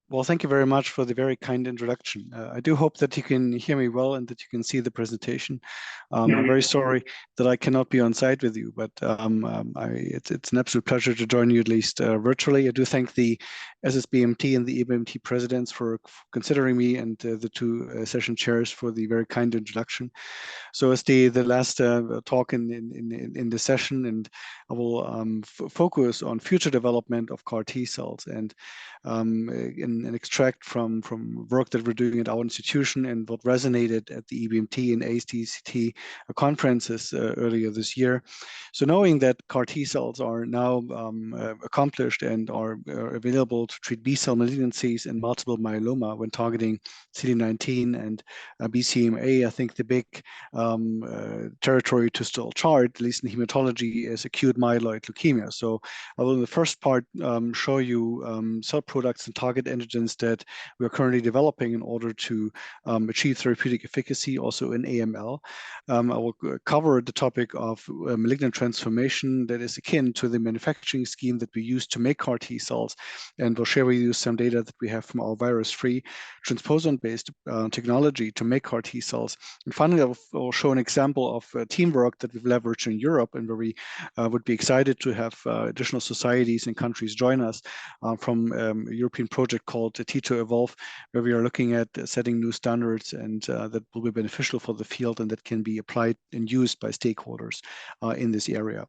Well, thank you very much for the very kind introduction. I do hope that you can hear me well and that you can see the presentation. I'm very sorry that I cannot be on site with you, but it's an absolute pleasure to join you at least virtually. I do thank the SSBMT and the EBMT presidents for considering me, and the two session chairs for the very kind introduction. So as the last talk in the session, and I will focus on future development of CAR T cells and in an extract from work that we're doing at our institution and what resonated at the EBMT and ASTCT conferences earlier this year. So knowing that CAR T cells are now accomplished and are available to treat B cell malignancies and multiple myeloma when targeting CD19 and BCMA, I think the big territory to still chart, at least in hematology, is acute myeloid leukemia. So I will in the first part show you cell products and target antigens that we are currently developing in order to achieve therapeutic efficacy also in AML. I will cover the topic of malignant transformation that is akin to the manufacturing scheme that we use to make CAR T cells, and we'll share with you some data that we have from our virus-free transposon-based technology to make CAR T cells. And finally, I will show an example of teamwork that we've leveraged in Europe, and where we would be excited to have additional societies and countries join us from a European project called T2Evolve, where we are looking at setting new standards and that will be beneficial for the field and that can be applied and used by stakeholders in this area.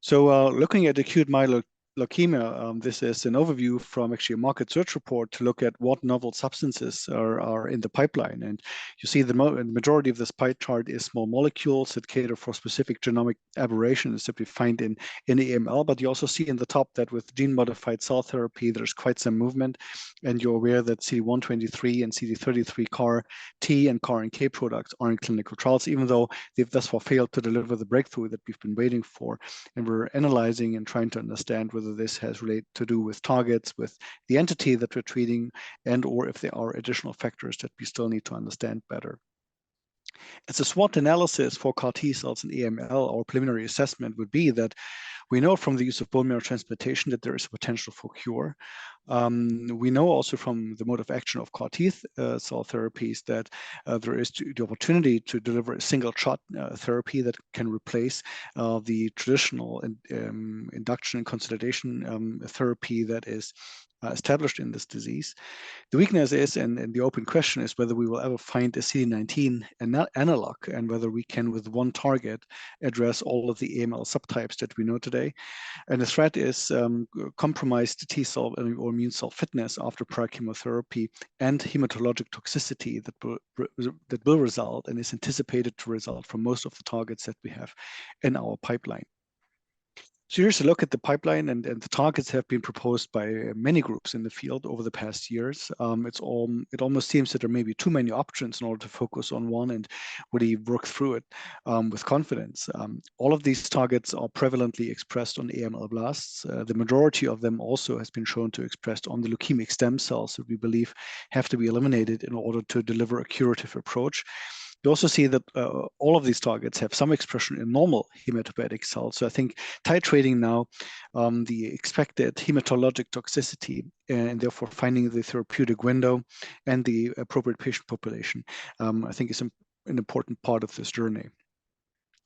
So looking at acute myeloid leukemia, this is an overview from actually a market search report to look at what novel substances are in the pipeline. And you see the majority of this pie chart is small molecules that cater for specific genomic aberrations that we find in AML. But you also see in the top that with gene-modified cell therapy, there's quite some movement. And you're aware that CD123 and CD33 CAR T and CAR NK products are in clinical trials, even though they've thus far failed to deliver the breakthrough that we've been waiting for. And we're analyzing and trying to understand whether this has to do with targets, with the entity that we're treating, and or if there are additional factors that we still need to understand better. As a SWOT analysis for CAR T cells in AML, our preliminary assessment would be that we know from the use of bone marrow transplantation that there is a potential for cure. We know also from the mode of action of CAR T cell therapies that there is the opportunity to deliver a single shot therapy that can replace the traditional induction and consolidation therapy that is established in this disease. The weakness is, and the open question is, whether we will ever find a CD19 analog and whether we can, with one target, address all of the AML subtypes that we know today. And the threat is compromised T cell or immune cell fitness after prior chemotherapy and hematologic toxicity that will result and is anticipated to result from most of the targets that we have in our pipeline. So here's a look at the pipeline, and the targets have been proposed by many groups in the field over the past years. It almost seems that there may be too many options in order to focus on one and really work through it with confidence. All of these targets are prevalently expressed on AML blasts. The majority of them also has been shown to express on the leukemic stem cells that we believe have to be eliminated in order to deliver a curative approach. You also see that all of these targets have some expression in normal hematopoietic cells. So I think titrating now the expected hematologic toxicity and therefore finding the therapeutic window and the appropriate patient population, I think is an important part of this journey.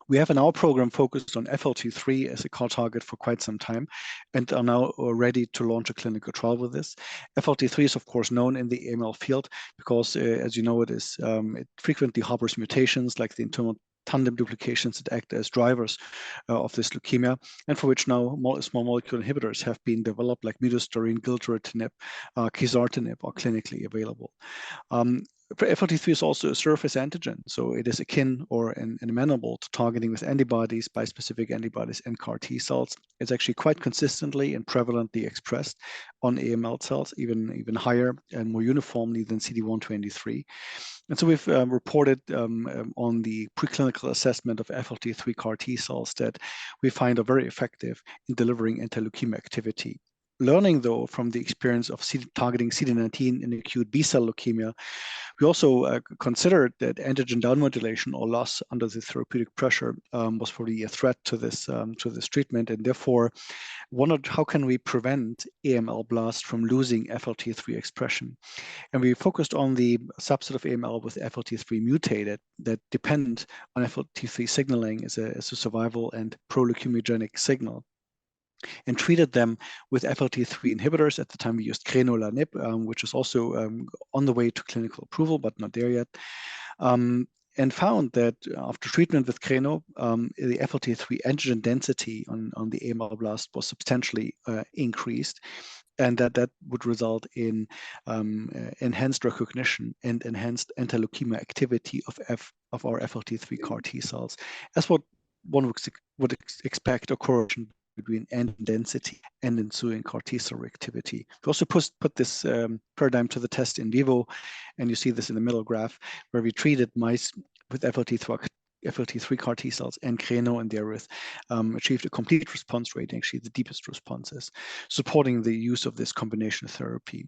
We have in our program focused on FLT3 as a CAR target for quite some time and are now ready to launch a clinical trial with this. FLT3 is, of course, known in the AML field because, as you know, it frequently harbors mutations like the internal tandem duplications that act as drivers of this leukemia, and for which now small molecule inhibitors have been developed, like midostaurin, gilteritinib, quizartinib, are clinically available. FLT3 is also a surface antigen, so it is akin or amenable to targeting with antibodies, bispecific antibodies, and CAR T cells. It's actually quite consistently and prevalently expressed on AML cells, even higher and more uniformly than CD123. And so we've reported on the preclinical assessment of FLT3 CAR T cells that we find are very effective in delivering anti-leukemia activity. learning, though, from the experience of targeting CD19 in acute B-cell leukemia, we also considered that antigen downmodulation or loss under the therapeutic pressure was probably a threat to this treatment, and therefore wondered how can we prevent AML blast from losing FLT3 expression. And we focused on the subset of AML with FLT3 mutated that depend on FLT3 signaling as a survival and pro-leukemogenic signal, and treated them with FLT3 inhibitors. At the time, we used crenolanib, which is also on the way to clinical approval, but not there yet. And found that after treatment with creno, the FLT3 antigen density on the AML blast was substantially increased, and that would result in enhanced recognition and enhanced anti-leukemia activity of our FLT3 CAR T cells, as what one would expect a correlation between antigen density and ensuing CAR T cell reactivity. We also put this paradigm to the test in vivo, and you see this in the middle graph, where we treated mice with FLT3 CAR T cells and creno, and therewith achieved a complete response rate, actually the deepest responses, supporting the use of this combination therapy.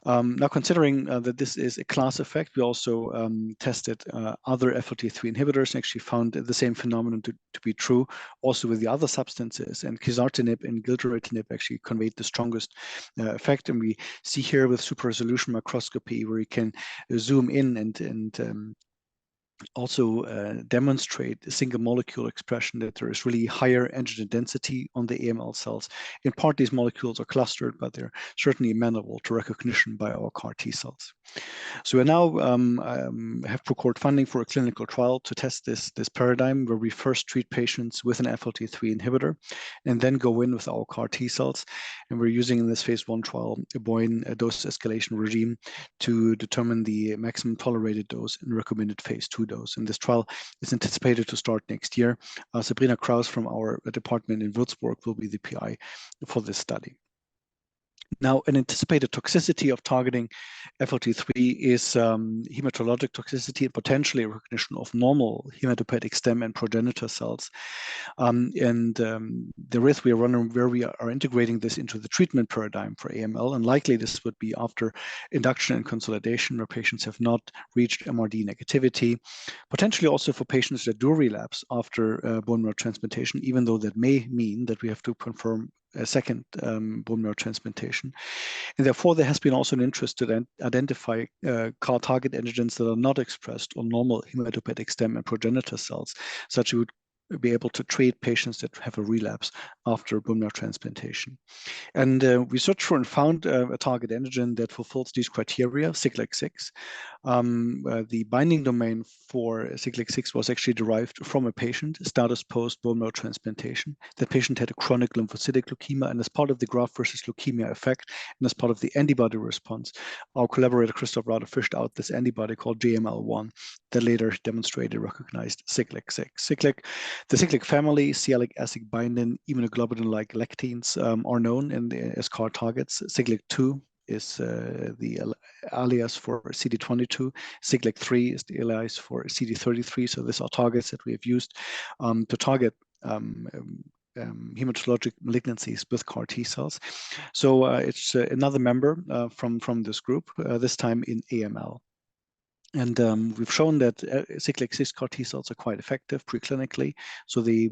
Now, considering that this is a class effect, we also tested other FLT3 inhibitors and actually found the same phenomenon to be true also with the other substances. And quizartinib and gilteritinib actually conveyed the strongest effect. And we see here with super resolution microscopy where you can zoom in and also demonstrate a single molecule expression that there is really higher antigen density on the AML cells. In part, these molecules are clustered, but they're certainly amenable to recognition by our CAR T cells. So we now have procured funding for a clinical trial to test this paradigm, where we first treat patients with an FLT3 inhibitor and then go in with our CAR T cells. And we're using in this phase 1 trial a Bayesian dose escalation regime to determine the maximum tolerated dose and recommended phase 2 dose. And this trial is anticipated to start next year. Sabrina Kraus from our department in Würzburg will be the PI for this study. Now, an anticipated toxicity of targeting FLT3 is hematologic toxicity and potentially recognition of normal hematopoietic stem and progenitor cells. The risk we are running, where we are integrating this into the treatment paradigm for AML, and likely this would be after induction and consolidation, where patients have not reached MRD negativity, potentially also for patients that do relapse after bone marrow transplantation, even though that may mean that we have to confirm a second bone marrow transplantation. And therefore, there has been also an interest to identify CAR target antigens that are not expressed on normal hematopoietic stem and progenitor cells, such we would be able to treat patients that have a relapse after bone marrow transplantation. And we searched for and found a target antigen that fulfills these criteria, Siglec-6. The binding domain for Siglec-6 was actually derived from a patient, status post bone marrow transplantation. That patient had a chronic lymphocytic leukemia, and as part of the graft versus leukemia effect, and as part of the antibody response, our collaborator Christoph Rader fished out this antibody called JML1 that later demonstrated recognized Siglec-6. The Siglec family, sialic acid binding immunoglobulin-like lectins are known as CAR targets. Siglec-2 is the alias for CD22. Siglec-3 is the alias for CD33. So these are targets that we have used to target hematologic malignancies with CAR T cells. So it's another member from this group, this time in AML. And we've shown that Siglec-6 CAR T cells are quite effective preclinically. So they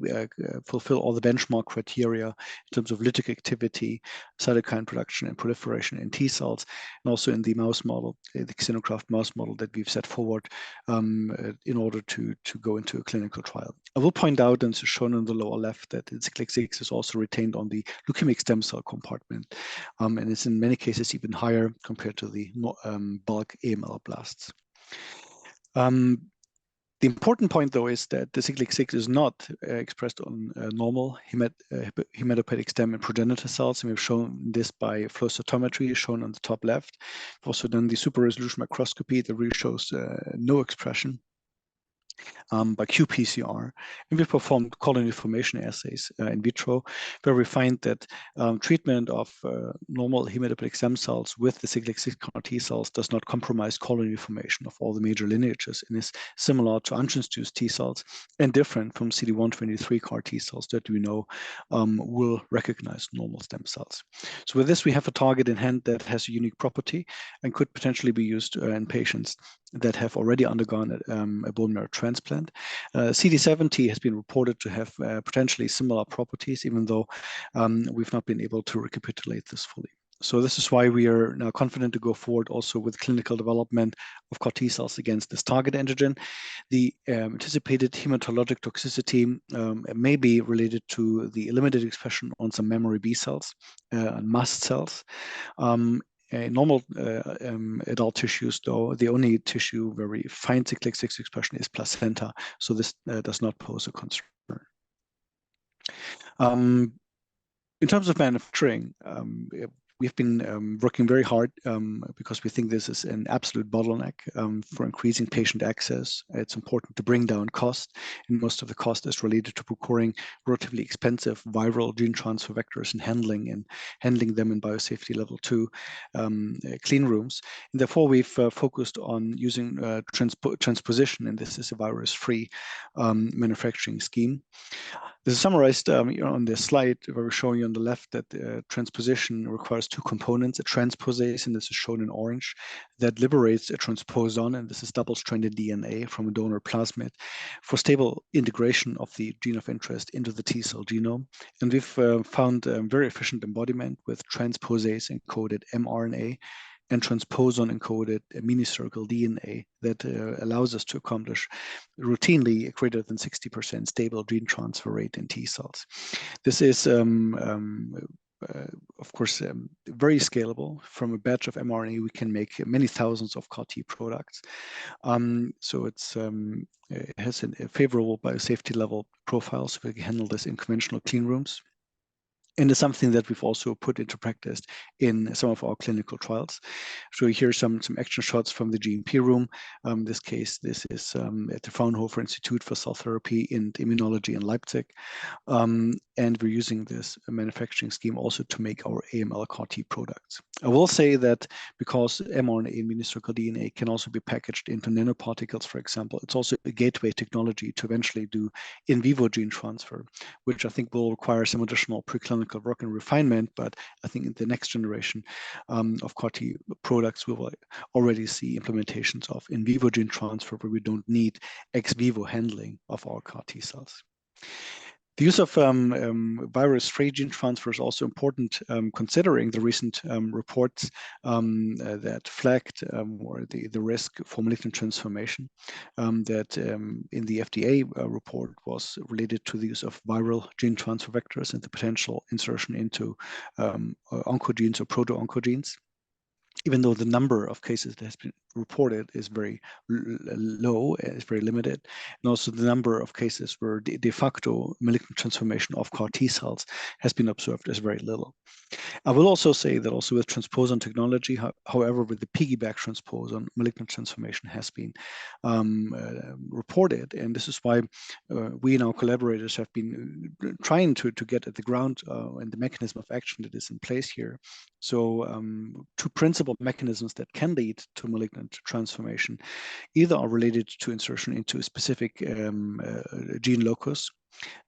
fulfill all the benchmark criteria in terms of lytic activity, cytokine production, and proliferation in T cells, and also in the mouse model, the xenograft mouse model that we've set forward in order to go into a clinical trial. I will point out, and it's shown on the lower left, that Siglec-6 is also retained on the leukemic stem cell compartment, and it's in many cases even higher compared to the bulk AML blasts. The important point, though, is that the Siglec-6 is not expressed on normal hematopoietic stem and progenitor cells, and we've shown this by flow cytometry, shown on the top left. We've also done the super resolution microscopy that really shows no expression by qPCR, and we performed colony formation assays in vitro, where we find that treatment of normal hematopoietic stem cells with the Siglec-6 CAR T cells does not compromise colony formation of all the major lineages, and is similar to untransduced T cells and different from CD123 CAR T cells that we know will recognize normal stem cells. So with this, we have a target in hand that has a unique property and could potentially be used in patients that have already undergone a bone marrow transplant. CD70 has been reported to have potentially similar properties, even though we've not been able to recapitulate this fully. So this is why we are now confident to go forward also with clinical development of CAR T cells against this target antigen. The anticipated hematologic toxicity may be related to the limited expression on some memory B cells and mast cells. Normal adult tissues, though, the only tissue where we find Siglec-6 expression is placenta, so this does not pose a concern. In terms of manufacturing, we've been working very hard because we think this is an absolute bottleneck for increasing patient access. It's important to bring down cost, and most of the cost is related to procuring relatively expensive viral gene transfer vectors and handling them in biosafety level 2 clean rooms. And therefore, we've focused on using transposition, and this is a virus-free manufacturing scheme. This is summarized on this slide where we're showing you on the left that transposition requires two components, a transposase, and this is shown in orange, that liberates a transposon, and this is double-stranded DNA from a donor plasmid, for stable integration of the gene of interest into the T cell genome. And we've found very efficient embodiment with transposase encoded mRNA and transposon encoded minicircle DNA that allows us to accomplish routinely a greater than 60% stable gene transfer rate in T cells. This is, of course, very scalable. From a batch of mRNA, we can make many thousands of CAR T products. So it has a favorable biosafety level profile, so we can handle this in conventional clean rooms. And it's something that we've also put into practice in some of our clinical trials. So here are some action shots from the GMP room. In this case, this is at the Fraunhofer Institute for Cell Therapy and Immunology in Leipzig. And we're using this manufacturing scheme also to make our AML CAR T products. I will say that because mRNA and minicircle DNA can also be packaged into nanoparticles, for example, it's also a gateway technology to eventually do in vivo gene transfer, which I think will require some additional preclinical work and refinement, but I think in the next generation of CAR T products, we will already see implementations of in vivo gene transfer where we don't need ex vivo handling of our CAR T cells. The use of virus-free gene transfer is also important, considering the recent reports that flagged or the risk for malignant transformation that in the FDA report was related to the use of viral gene transfer vectors and the potential insertion into oncogenes or proto-oncogenes. Even though the number of cases that has been reported is very low, is very limited, and also the number of cases where de facto malignant transformation of CAR T cells has been observed is very little. I will also say that also with transposon technology, however, with the piggyback transposon, malignant transformation has been reported, and this is why we and our collaborators have been trying to get at the ground and the mechanism of action that is in place here. So two principal mechanisms that can lead to malignant transformation either are related to insertion into a specific gene locus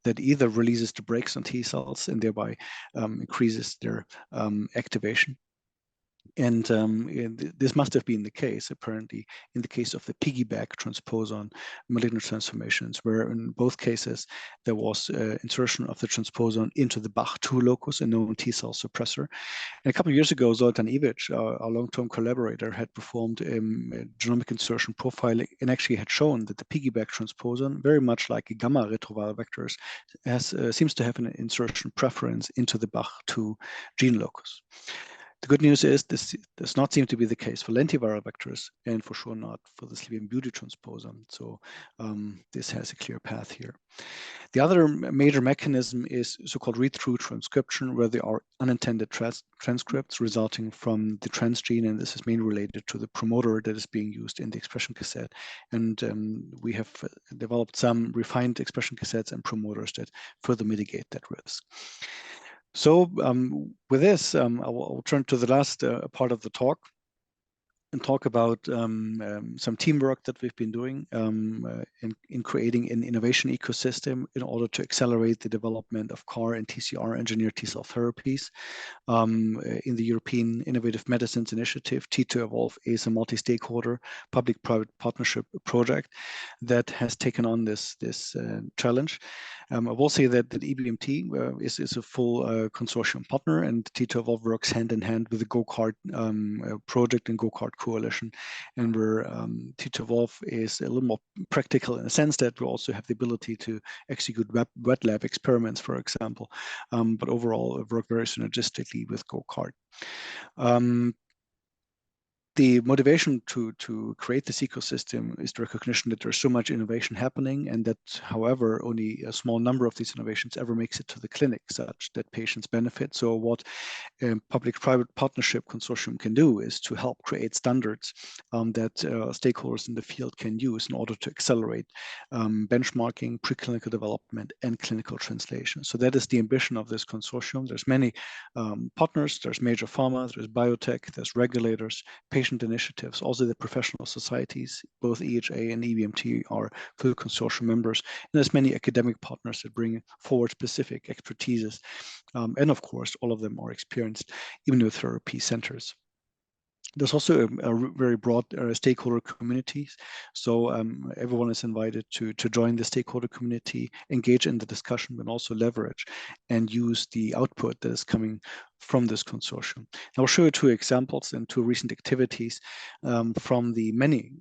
that either releases the brakes on T cells and thereby increases their activation. And this must have been the case, apparently, in the case of the piggyback transposon malignant transformations, where in both cases there was insertion of the transposon into the Bach2 locus, a known T cell suppressor. And a couple of years ago, Zoltan Ivic, our long-term collaborator, had performed genomic insertion profiling and actually had shown that the piggyback transposon, very much like gamma retroviral vectors, seems to have an insertion preference into the Bach2 gene locus. The good news is this does not seem to be the case for lentiviral vectors, and for sure not for the Sleep beauty transposer. So this has a clear path here. The other major mechanism is so-called read-through transcription, where there are unintended transcripts resulting from the transgene, and this is mainly related to the promoter that is being used in the expression cassette. And we have developed some refined expression cassettes and promoters that further mitigate that risk. So with this, I'll turn to the last part of the talk and talk about some teamwork that we've been doing in creating an innovation ecosystem in order to accelerate the development of CAR and TCR engineered T-cell therapies. In the European Innovative Medicines Initiative, T2Evolve is a multi-stakeholder public-private partnership project that has taken on this challenge. I will say that EBMT is a full consortium partner, and T2Evolve works hand in hand with the GoCard project and GoCard Coalition, and where T2Evolve is a little more practical in the sense that we also have the ability to execute wet lab experiments, for example, but overall work very synergistically with GoCard. The motivation to create this ecosystem is the recognition that there's so much innovation happening, and that, however, only a small number of these innovations ever makes it to the clinic such that patients benefit. So what a public-private partnership consortium can do is to help create standards that stakeholders in the field can use in order to accelerate benchmarking, preclinical development, and clinical translation. So that is the ambition of this consortium. There's many partners, there's major pharma, there's biotech, there's regulators, patient initiatives, also the professional societies. Both EHA and EBMT are full consortium members. And there's many academic partners that bring forward specific expertises. And of course, all of them are experienced immunotherapy centers. There's also a very broad stakeholder communities. So everyone is invited to join the stakeholder community, engage in the discussion, but also leverage and use the output that is coming from this consortium. I'll show you two examples and two recent activities from the many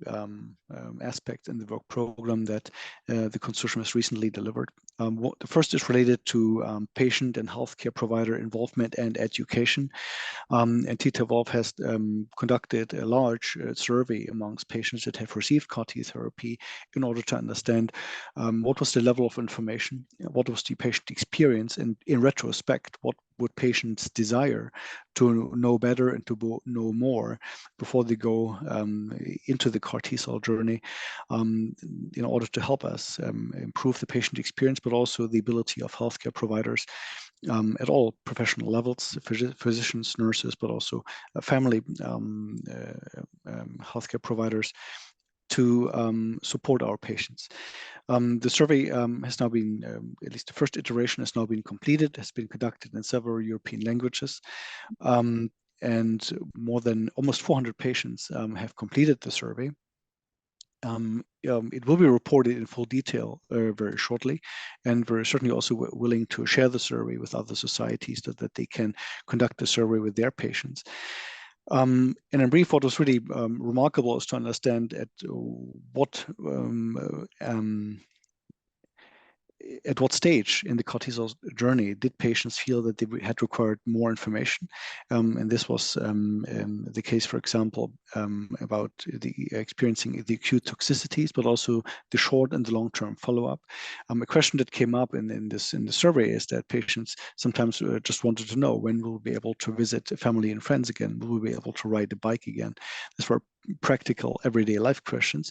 aspects in the work program that the consortium has recently delivered. The first is related to patient and healthcare provider involvement and education. And T2Evolve has conducted a large survey amongst patients that have received CAR T therapy in order to understand what was the level of information, what was the patient experience, and in retrospect, what would patients desire to know better and to know more before they go into the CAR T-cell journey in order to help us improve the patient experience, but also the ability of healthcare providers at all professional levels, physicians, nurses, but also family healthcare providers to support our patients. The survey has now been, at least the first iteration has now been completed, has been conducted in several European languages. And more than almost 400 patients have completed the survey. It will be reported in full detail very shortly, and we're certainly also willing to share the survey with other societies so that they can conduct the survey with their patients. And in brief, what was really remarkable is to understand at what stage in the CAR T-cell journey did patients feel that they had required more information. And this was the case, for example, about the experiencing the acute toxicities, but also the short and the long-term follow-up. A question that came up in the survey is that patients sometimes just wanted to know, when will we be able to visit family and friends again? Will we be able to ride a bike again? These were practical everyday life questions,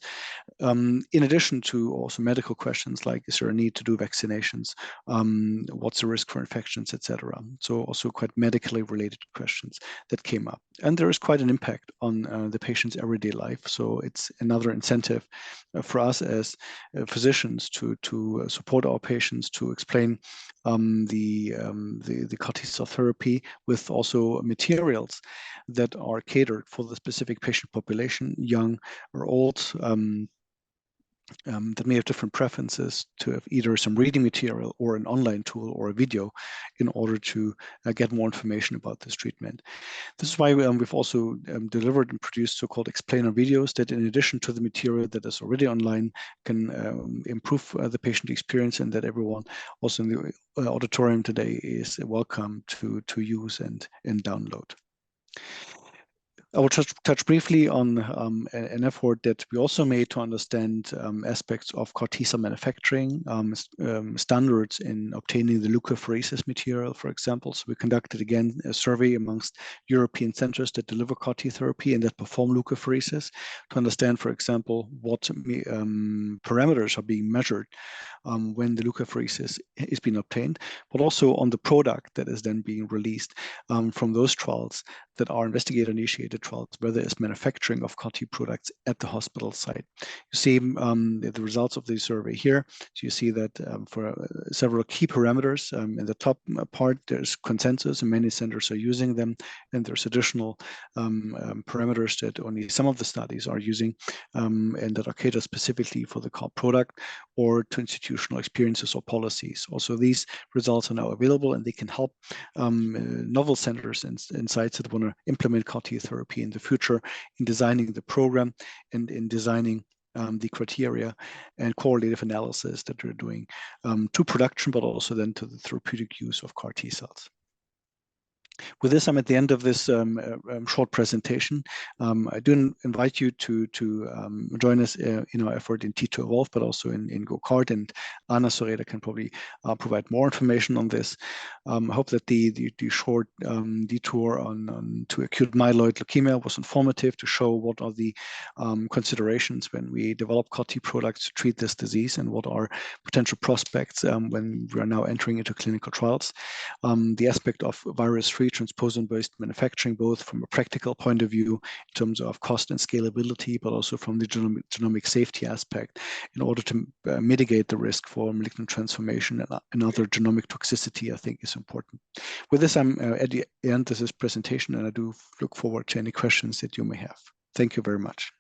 in addition to also medical questions like, is there a need to do vaccinations? What's the risk for infections, etc. So also quite medically related questions that came up. And there is quite an impact on the patient's everyday life. So it's another incentive for us as physicians to support our patients, to explain the CAR T-cell therapy with also materials that are catered for the specific patient population, young or old, that may have different preferences, to have either some reading material or an online tool or a video in order to get more information about this treatment. This is why we've also delivered and produced so-called explainer videos that, in addition to the material that is already online, can improve the patient experience, and that everyone also in the auditorium today is welcome to use and download. I will touch briefly on an effort that we also made to understand aspects of CAR T-cell manufacturing, standards in obtaining the leukapheresis material, for example. So we conducted, again, a survey amongst European centers that deliver CAR T therapy and that perform leukapheresis to understand, for example, what parameters are being measured when the leukapheresis is being obtained, but also on the product that is then being released from those trials that are investigator-initiated trials, where there is manufacturing of CAR T products at the hospital site. You see the results of the survey here. So you see that for several key parameters in the top part, there's consensus, and many centers are using them, and there's additional parameters that only some of the studies are using, and that are catered specifically for the CAR product or to institutional experiences or policies. Also, these results are now available, and they can help novel centers and sites that want to implement CAR T therapy in the future in designing the program and in designing the criteria and correlative analysis that we're doing to production, but also then to the therapeutic use of CAR T cells. With this, I'm at the end of this short presentation. I do invite you to join us in our effort in T2 Evolve, but also in GoCART, and Anna Soreda can probably provide more information on this. I hope that the short detour to acute myeloid leukemia was informative to show what are the considerations when we develop CAR T products to treat this disease and what are potential prospects when we are now entering into clinical trials. The aspect of virus-free transposon-based manufacturing, both from a practical point of view in terms of cost and scalability, but also from the genomic safety aspect in order to mitigate the risk for malignant transformation and other genomic toxicity, I think is important. With this, I'm at the end of this presentation, and I do look forward to any questions that you may have. Thank you very much.